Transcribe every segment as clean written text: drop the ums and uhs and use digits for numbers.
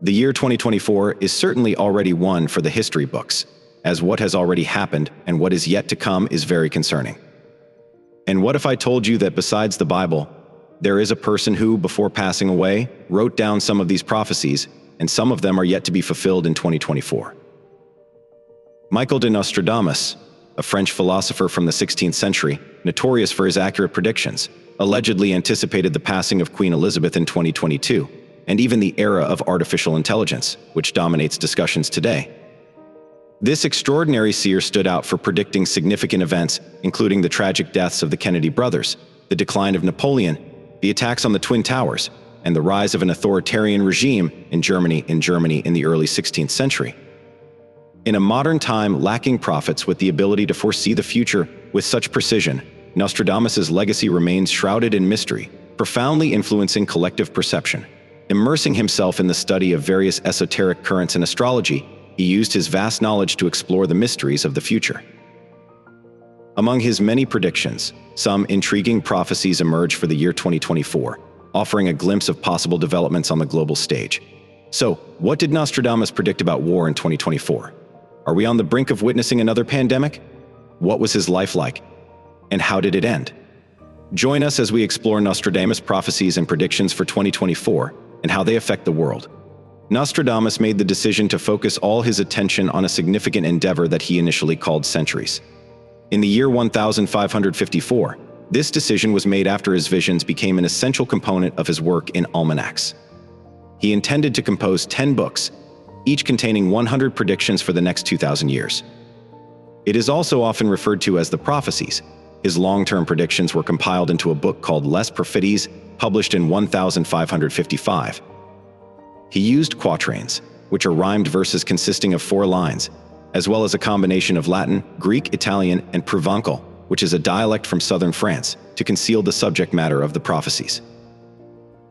The year 2024 is certainly already one for the history books, as what has already happened and what is yet to come is very concerning. And what if I told you that besides the Bible, there is a person who, before passing away, wrote down some of these prophecies, and some of them are yet to be fulfilled in 2024? Michael de Nostradamus, a French philosopher from the 16th century, notorious for his accurate predictions, allegedly anticipated the passing of Queen Elizabeth in 2022, and even the era of artificial intelligence, which dominates discussions today. This extraordinary seer stood out for predicting significant events, including the tragic deaths of the Kennedy brothers, the decline of Napoleon, the attacks on the Twin Towers, and the rise of an authoritarian regime in Germany in the early 16th century. In a modern time lacking prophets with the ability to foresee the future with such precision, Nostradamus' legacy remains shrouded in mystery, profoundly influencing collective perception. Immersing himself in the study of various esoteric currents in astrology, he used his vast knowledge to explore the mysteries of the future. Among his many predictions, some intriguing prophecies emerge for the year 2024, offering a glimpse of possible developments on the global stage. So, what did Nostradamus predict about war in 2024? Are we on the brink of witnessing another pandemic? What was his life like? And how did it end? Join us as we explore Nostradamus' prophecies and predictions for 2024 and how they affect the world. Nostradamus made the decision to focus all his attention on a significant endeavor that he initially called centuries. In the year 1554, this decision was made after his visions became an essential component of his work in almanacs. He intended to compose 10 books, each containing 100 predictions for the next 2,000 years. It is also often referred to as the prophecies. His long-term predictions were compiled into a book called Les Prophéties, published in 1555. He used quatrains, which are rhymed verses consisting of 4 lines, as well as a combination of Latin, Greek, Italian, and Provençal, which is a dialect from southern France, to conceal the subject matter of the prophecies.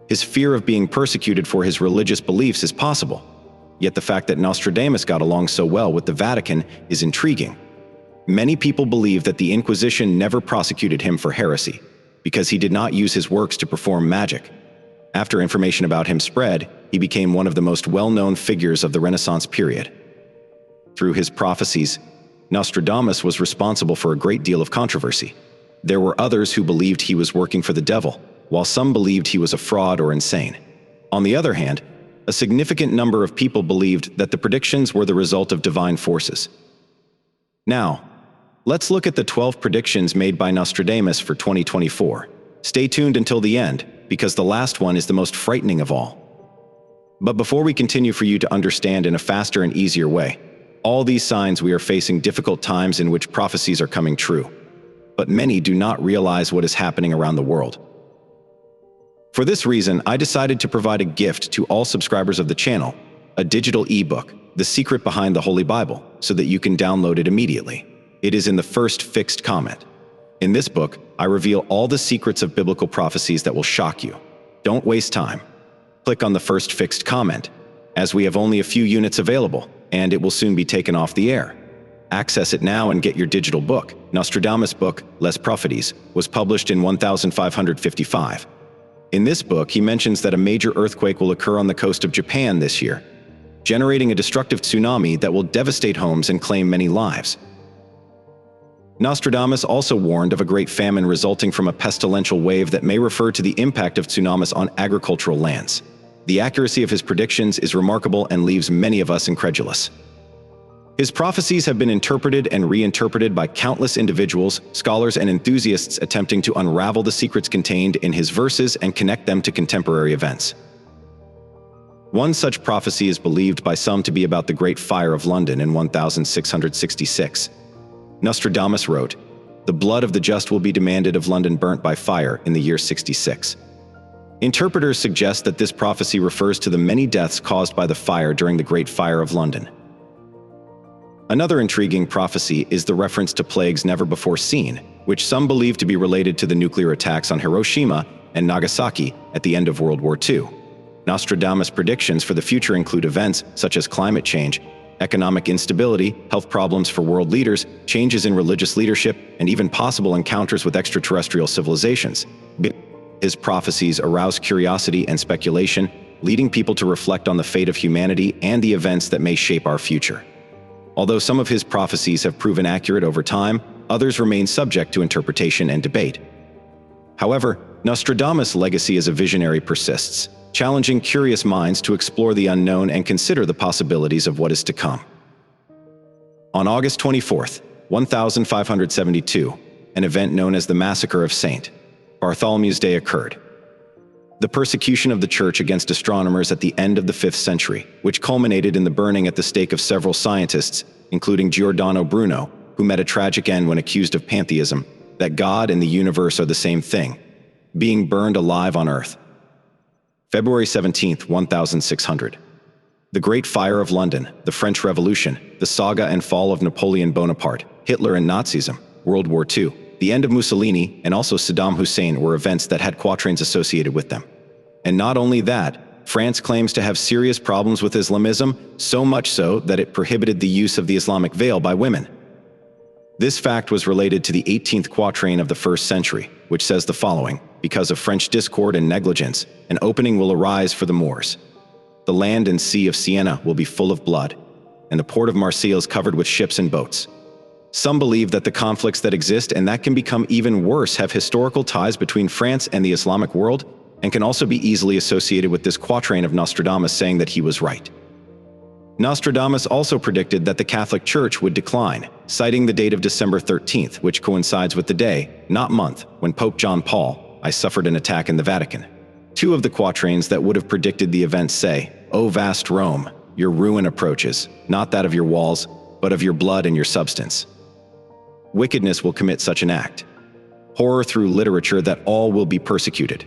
His fear of being persecuted for his religious beliefs is possible, yet the fact that Nostradamus got along so well with the Vatican is intriguing. Many people believe that the Inquisition never prosecuted him for heresy, because he did not use his works to perform magic. After information about him spread, he became one of the most well-known figures of the Renaissance period. Through his prophecies, Nostradamus was responsible for a great deal of controversy. There were others who believed he was working for the devil, while some believed he was a fraud or insane. On the other hand, a significant number of people believed that the predictions were the result of divine forces. Now, let's look at the 12 predictions made by Nostradamus for 2024. Stay tuned until the end, because the last one is the most frightening of all. But before we continue, for you to understand in a faster and easier way, all these signs we are facing difficult times in which prophecies are coming true. But many do not realize what is happening around the world. For this reason, I decided to provide a gift to all subscribers of the channel, a digital ebook, The Secret Behind the Holy Bible, so that you can download it immediately. It is in the first fixed comment. In this book, I reveal all the secrets of biblical prophecies that will shock you. Don't waste time. Click on the first fixed comment, as we have only a few units available, and it will soon be taken off the air. Access it now and get your digital book. Nostradamus' book, Les Prophéties, was published in 1555. In this book, he mentions that a major earthquake will occur on the coast of Japan this year, generating a destructive tsunami that will devastate homes and claim many lives. Nostradamus also warned of a great famine resulting from a pestilential wave that may refer to the impact of tsunamis on agricultural lands. The accuracy of his predictions is remarkable and leaves many of us incredulous. His prophecies have been interpreted and reinterpreted by countless individuals, scholars, and enthusiasts attempting to unravel the secrets contained in his verses and connect them to contemporary events. One such prophecy is believed by some to be about the Great Fire of London in 1666. Nostradamus wrote, "The blood of the just will be demanded of London burnt by fire in the year 66. Interpreters suggest that this prophecy refers to the many deaths caused by the fire during the Great Fire of London. Another intriguing prophecy is the reference to plagues never before seen, which some believe to be related to the nuclear attacks on Hiroshima and Nagasaki at the end of World War II. Nostradamus' predictions for the future include events such as climate change, economic instability, health problems for world leaders, changes in religious leadership, and even possible encounters with extraterrestrial civilizations. His prophecies arouse curiosity and speculation, leading people to reflect on the fate of humanity and the events that may shape our future. Although some of his prophecies have proven accurate over time, others remain subject to interpretation and debate. However, Nostradamus' legacy as a visionary persists, challenging curious minds to explore the unknown and consider the possibilities of what is to come. On August 24, 1572, an event known as the Massacre of St. Bartholomew's Day occurred. The persecution of the Church against astronomers at the end of the 5th century, which culminated in the burning at the stake of several scientists, including Giordano Bruno, who met a tragic end when accused of pantheism, that God and the universe are the same thing, being burned alive on earth. February 17, 1600. The Great Fire of London, the French Revolution, the saga and fall of Napoleon Bonaparte, Hitler and Nazism, World War II, the end of Mussolini, and also Saddam Hussein were events that had quatrains associated with them. And not only that, France claims to have serious problems with Islamism, so much so that it prohibited the use of the Islamic veil by women. This fact was related to the 18th quatrain of the 1st century, which says the following: "Because of French discord and negligence, an opening will arise for the Moors. The land and sea of Siena will be full of blood, and the port of Marseilles covered with ships and boats." Some believe that the conflicts that exist and that can become even worse have historical ties between France and the Islamic world, and can also be easily associated with this quatrain of Nostradamus saying that he was right. Nostradamus also predicted that the Catholic Church would decline, citing the date of December 13th, which coincides with the day, not month, when Pope John Paul I suffered an attack in the Vatican. Two of the quatrains that would have predicted the event say, "O vast Rome, your ruin approaches, not that of your walls, but of your blood and your substance. Wickedness will commit such an act. Horror through literature that all will be persecuted.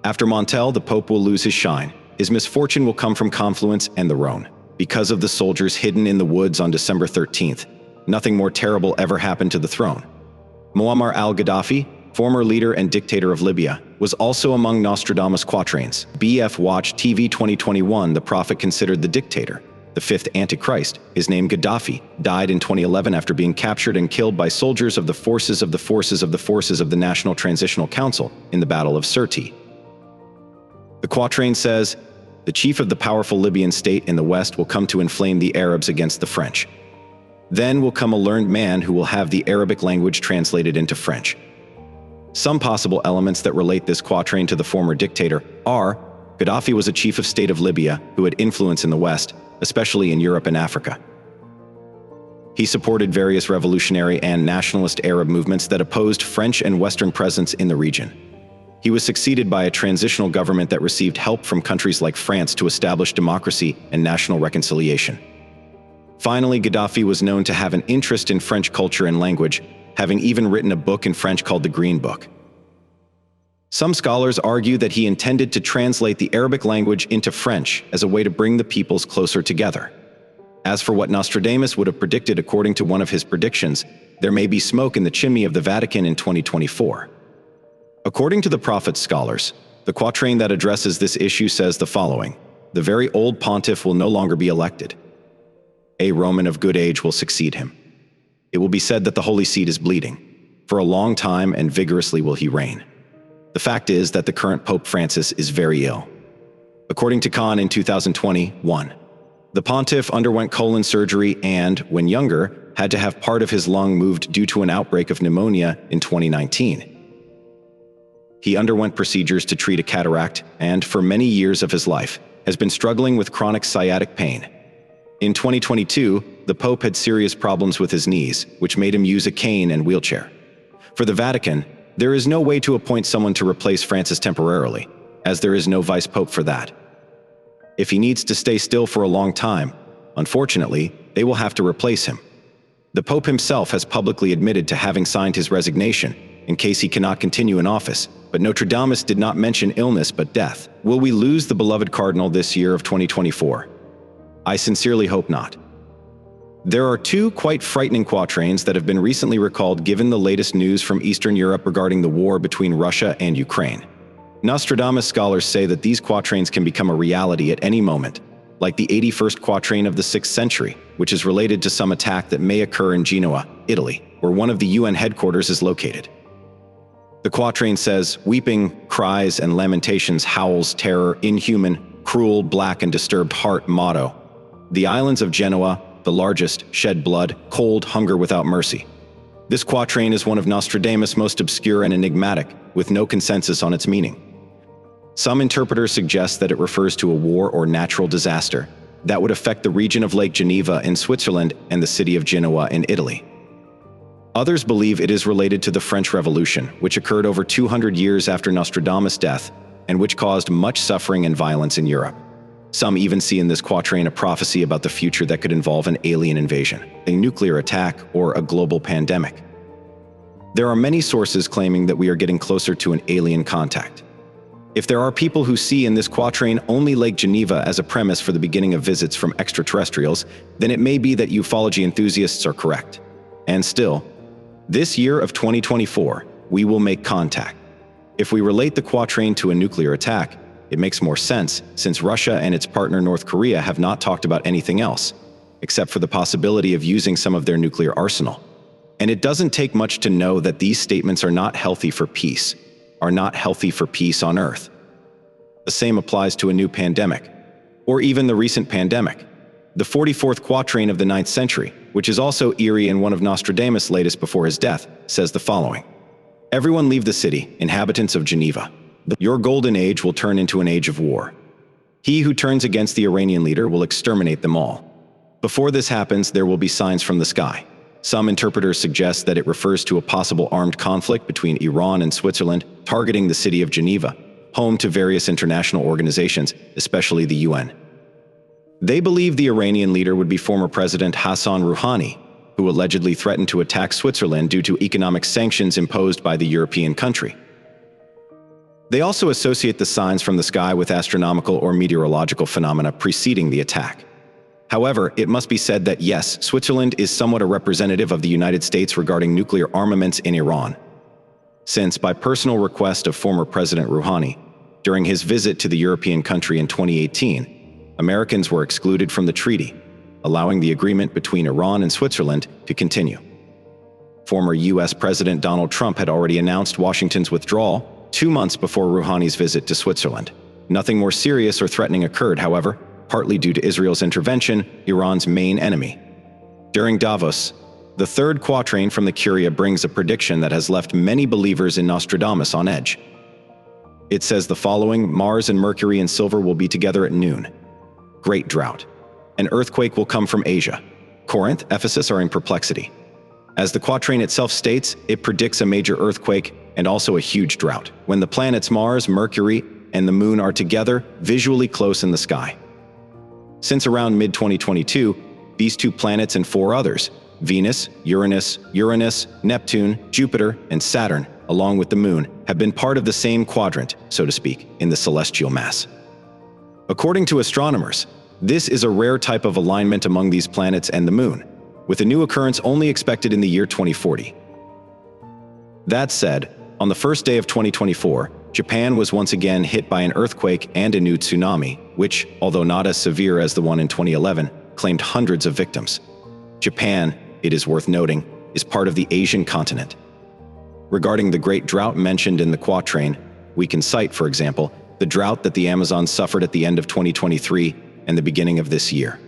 After Montel, the Pope will lose his shine. His misfortune will come from Confluence and the Rhone. Because of the soldiers hidden in the woods on December 13th, nothing more terrible ever happened to the throne." Muammar al-Gaddafi, former leader and dictator of Libya, was also among Nostradamus' quatrains. BF Watch TV 2021, the prophet considered the dictator, the fifth Antichrist, his name Gaddafi, died in 2011 after being captured and killed by soldiers of the forces of the National Transitional Council in the Battle of Sirte. The quatrain says, "The chief of the powerful Libyan state in the west will come to inflame the Arabs against the French. Then will come a learned man who will have the Arabic language translated into French." Some possible elements that relate this quatrain to the former dictator are: Gaddafi was a chief of state of Libya who had influence in the West, especially in Europe and Africa. He supported various revolutionary and nationalist Arab movements that opposed French and Western presence in the region. He was succeeded by a transitional government that received help from countries like France to establish democracy and national reconciliation. Finally, Gaddafi was known to have an interest in French culture and language, having even written a book in French called the Green Book. Some scholars argue that he intended to translate the Arabic language into French as a way to bring the peoples closer together. As for what Nostradamus would have predicted according to one of his predictions, there may be smoke in the chimney of the Vatican in 2024. According to the prophet's scholars, the quatrain that addresses this issue says the following: "The very old pontiff will no longer be elected. A Roman of good age will succeed him. It will be said that the Holy Seat is bleeding. For a long time and vigorously will he reign. The fact is that the current Pope Francis is very ill." According to Khan in 2021, the pontiff underwent colon surgery and, when younger, had to have part of his lung moved due to an outbreak of pneumonia in 2019. He underwent procedures to treat a cataract and, for many years of his life, has been struggling with chronic sciatic pain. In 2022, the Pope had serious problems with his knees, which made him use a cane and wheelchair. For the Vatican, there is no way to appoint someone to replace Francis temporarily, as there is no vice pope for that. If he needs to stay still for a long time, unfortunately, they will have to replace him. The Pope himself has publicly admitted to having signed his resignation in case he cannot continue in office, but Nostradamus did not mention illness but death. Will we lose the beloved cardinal this year of 2024? I sincerely hope not. There are two quite frightening quatrains that have been recently recalled given the latest news from Eastern Europe regarding the war between Russia and Ukraine. Nostradamus scholars say that these quatrains can become a reality at any moment, like the 81st quatrain of the 6th century, which is related to some attack that may occur in Genoa, Italy, where one of the UN headquarters is located. The quatrain says, "Weeping, cries, and lamentations, howls, terror, inhuman, cruel, black, and disturbed heart motto. The islands of Genoa, the largest, shed blood, cold, hunger without mercy. This quatrain is one of Nostradamus' most obscure and enigmatic, with no consensus on its meaning. Some interpreters suggest that it refers to a war or natural disaster that would affect the region of Lake Geneva in Switzerland and the city of Genoa in Italy. Others believe it is related to the French Revolution, which occurred over 200 years after Nostradamus' death and which caused much suffering and violence in Europe. Some even see in this quatrain a prophecy about the future that could involve an alien invasion, a nuclear attack, or a global pandemic. There are many sources claiming that we are getting closer to an alien contact. If there are people who see in this quatrain only Lake Geneva as a premise for the beginning of visits from extraterrestrials, then it may be that ufology enthusiasts are correct. And still, this year of 2024, we will make contact. If we relate the quatrain to a nuclear attack, it makes more sense since Russia and its partner North Korea have not talked about anything else, except for the possibility of using some of their nuclear arsenal. And it doesn't take much to know that these statements are not healthy for peace on Earth. The same applies to a new pandemic, or even the recent pandemic. The 44th quatrain of the 9th century, which is also eerie and one of Nostradamus' latest before his death, says the following. Everyone leave the city, inhabitants of Geneva. Your golden age will turn into an age of war. He who turns against the Iranian leader will exterminate them all. Before this happens, there will be signs from the sky. Some interpreters suggest that it refers to a possible armed conflict between Iran and Switzerland, targeting the city of Geneva, home to various international organizations, especially the UN. They believe the Iranian leader would be former President Hassan Rouhani, who allegedly threatened to attack Switzerland due to economic sanctions imposed by the European country. They also associate the signs from the sky with astronomical or meteorological phenomena preceding the attack. However, it must be said that yes, Switzerland is somewhat a representative of the United States regarding nuclear armaments in Iran, since by personal request of former President Rouhani, during his visit to the European country in 2018, Americans were excluded from the treaty, allowing the agreement between Iran and Switzerland to continue. Former U.S. President Donald Trump had already announced Washington's withdrawal 2 months before Rouhani's visit to Switzerland. Nothing more serious or threatening occurred, however, partly due to Israel's intervention, Iran's main enemy. During Davos, the third quatrain from the Curia brings a prediction that has left many believers in Nostradamus on edge. It says the following: Mars and Mercury and silver will be together at noon. Great drought. An earthquake will come from Asia. Corinth, Ephesus are in perplexity. As the quatrain itself states, it predicts a major earthquake and also a huge drought, when the planets Mars, Mercury, and the Moon are together, visually close in the sky. Since around mid-2022, these two planets and 4 others, Venus, Uranus, Neptune, Jupiter, and Saturn, along with the Moon, have been part of the same quadrant, so to speak, in the celestial mass. According to astronomers, this is a rare type of alignment among these planets and the Moon, with a new occurrence only expected in the year 2040. That said, on the first day of 2024, Japan was once again hit by an earthquake and a new tsunami, which, although not as severe as the one in 2011, claimed hundreds of victims. Japan, it is worth noting, is part of the Asian continent. Regarding the great drought mentioned in the quatrain, we can cite, for example, the drought that the Amazon suffered at the end of 2023 and the beginning of this year.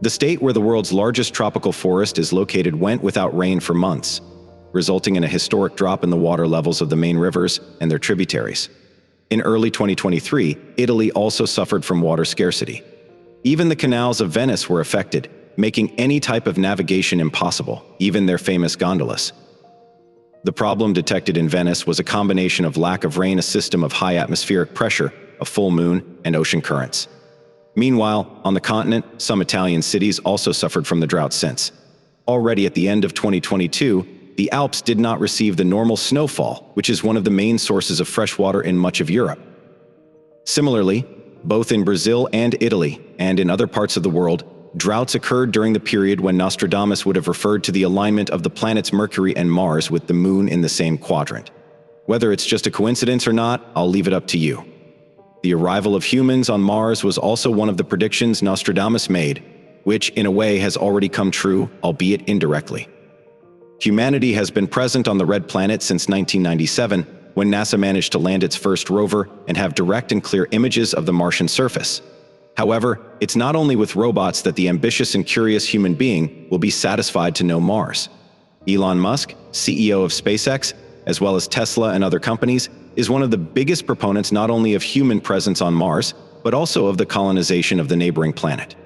The state where the world's largest tropical forest is located went without rain for months, resulting in a historic drop in the water levels of the main rivers and their tributaries. In early 2023, Italy also suffered from water scarcity. Even the canals of Venice were affected, making any type of navigation impossible, even their famous gondolas. The problem detected in Venice was a combination of lack of rain, a system of high atmospheric pressure, a full moon, and ocean currents. Meanwhile, on the continent, some Italian cities also suffered from the drought since. Already at the end of 2022, the Alps did not receive the normal snowfall, which is one of the main sources of fresh water in much of Europe. Similarly, both in Brazil and Italy, and in other parts of the world, droughts occurred during the period when Nostradamus would have referred to the alignment of the planets Mercury and Mars with the Moon in the same quadrant. Whether it's just a coincidence or not, I'll leave it up to you. The arrival of humans on Mars was also one of the predictions Nostradamus made, which in a way has already come true, albeit indirectly. Humanity has been present on the Red Planet since 1997, when NASA managed to land its first rover and have direct and clear images of the Martian surface. However, it's not only with robots that the ambitious and curious human being will be satisfied to know Mars. Elon Musk, CEO of SpaceX, as well as Tesla and other companies, is one of the biggest proponents not only of human presence on Mars, but also of the colonization of the neighboring planet.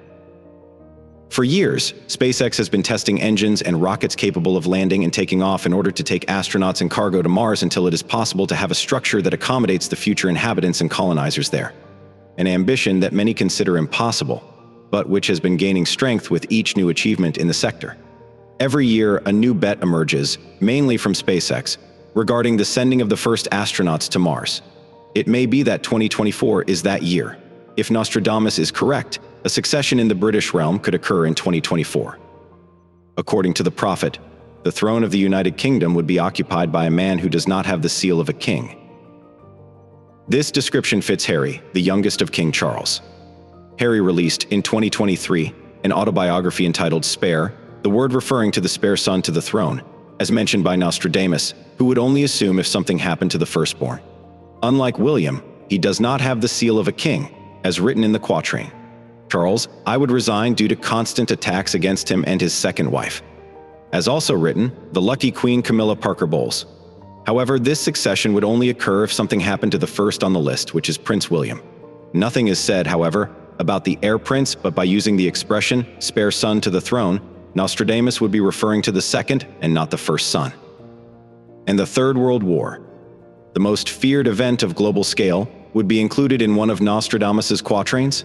For years, SpaceX has been testing engines and rockets capable of landing and taking off in order to take astronauts and cargo to Mars until it is possible to have a structure that accommodates the future inhabitants and colonizers there. An ambition that many consider impossible, but which has been gaining strength with each new achievement in the sector. Every year, a new bet emerges, mainly from SpaceX, regarding the sending of the first astronauts to Mars. It may be that 2024 is that year. If Nostradamus is correct, a succession in the British realm could occur in 2024. According to the prophet, the throne of the United Kingdom would be occupied by a man who does not have the seal of a king. This description fits Harry, the youngest of King Charles. Harry released, in 2023, an autobiography entitled Spare, the word referring to the spare son to the throne, as mentioned by Nostradamus, who would only assume if something happened to the firstborn. Unlike William, he does not have the seal of a king, as written in the quatrain. Charles, I would resign due to constant attacks against him and his second wife. As also written, the lucky Queen Camilla Parker Bowles. However, this succession would only occur if something happened to the first on the list, which is Prince William. Nothing is said, however, about the heir prince, but by using the expression, spare son to the throne, Nostradamus would be referring to the second and not the first son. And the Third World War, the most feared event of global scale, would be included in one of Nostradamus's quatrains.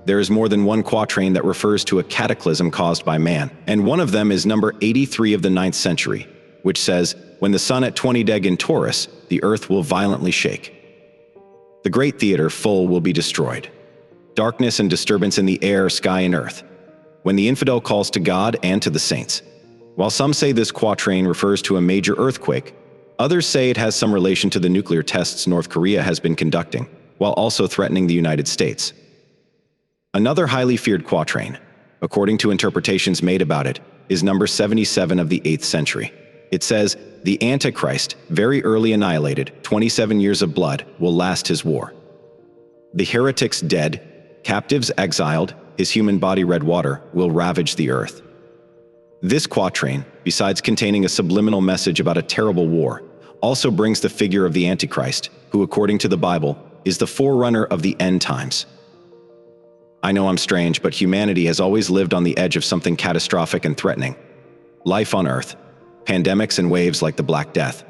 There is more than one quatrain that refers to a cataclysm caused by man, and one of them is number 83 of the 9th century, which says, when the sun at 20 deg in Taurus, the earth will violently shake. The great theater full will be destroyed. Darkness and disturbance in the air, sky, and earth. When the infidel calls to God and to the saints. While some say this quatrain refers to a major earthquake, others say it has some relation to the nuclear tests North Korea has been conducting, while also threatening the United States. Another highly feared quatrain, according to interpretations made about it, is number 77 of the 8th century. It says, the Antichrist, very early annihilated, 27 years of blood, will last his war. The heretics dead, captives exiled, his human body red water, will ravage the earth. This quatrain, besides containing a subliminal message about a terrible war, also brings the figure of the Antichrist, who, according to the Bible, is the forerunner of the end times. I know I'm strange, but humanity has always lived on the edge of something catastrophic and threatening. Life on Earth, pandemics and waves like the Black Death,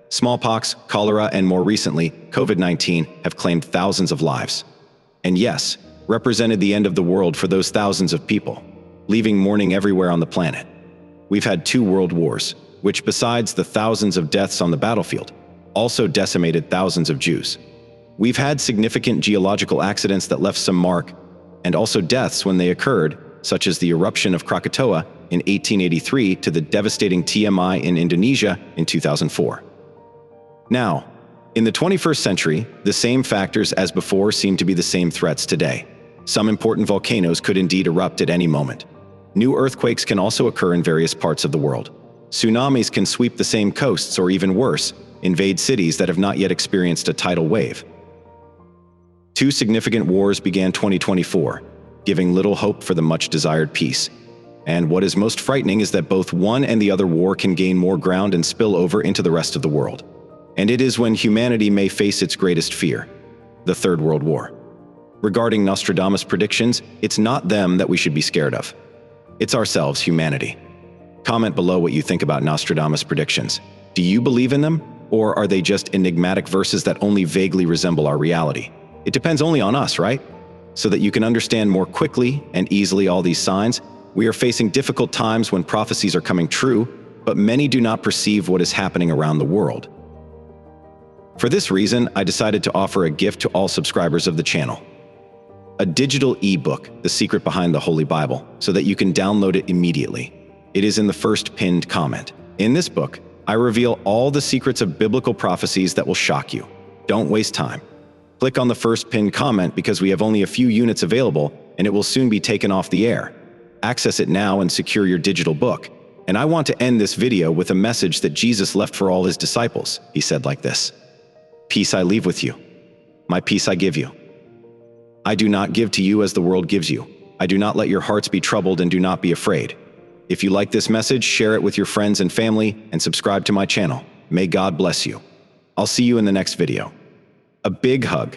smallpox, cholera, and more recently, COVID-19 have claimed thousands of lives. And yes, represented the end of the world for those thousands of people, leaving mourning everywhere on the planet. We've had 2 world wars, which besides the thousands of deaths on the battlefield, also decimated thousands of Jews. We've had significant geological accidents that left some mark, and also deaths when they occurred, such as the eruption of Krakatoa in 1883 to the devastating TMI in Indonesia in 2004. Now, in the 21st century, the same factors as before seem to be the same threats today. Some important volcanoes could indeed erupt at any moment. New earthquakes can also occur in various parts of the world. Tsunamis can sweep the same coasts or even worse, invade cities that have not yet experienced a tidal wave. 2 significant wars began 2024, giving little hope for the much-desired peace. And what is most frightening is that both one and the other war can gain more ground and spill over into the rest of the world. And it is when humanity may face its greatest fear, the Third World War. Regarding Nostradamus' predictions, it's not them that we should be scared of. It's ourselves, humanity. Comment below what you think about Nostradamus' predictions. Do you believe in them, or are they just enigmatic verses that only vaguely resemble our reality? It depends only on us, right? So that you can understand more quickly and easily all these signs, we are facing difficult times when prophecies are coming true, but many do not perceive what is happening around the world. For this reason, I decided to offer a gift to all subscribers of the channel. A digital ebook, The Secret Behind the Holy Bible, so that you can download it immediately. It is in the first pinned comment. In this book, I reveal all the secrets of biblical prophecies that will shock you. Don't waste time. Click on the first pinned comment because we have only a few units available and it will soon be taken off the air. Access it now and secure your digital book. And I want to end this video with a message that Jesus left for all his disciples. He said like this: Peace I leave with you. My peace I give you. I do not give to you as the world gives you. I do not let your hearts be troubled, and do not be afraid. If you like this message, share it with your friends and family, and subscribe to my channel. May God bless you. I'll see you in the next video. A big hug.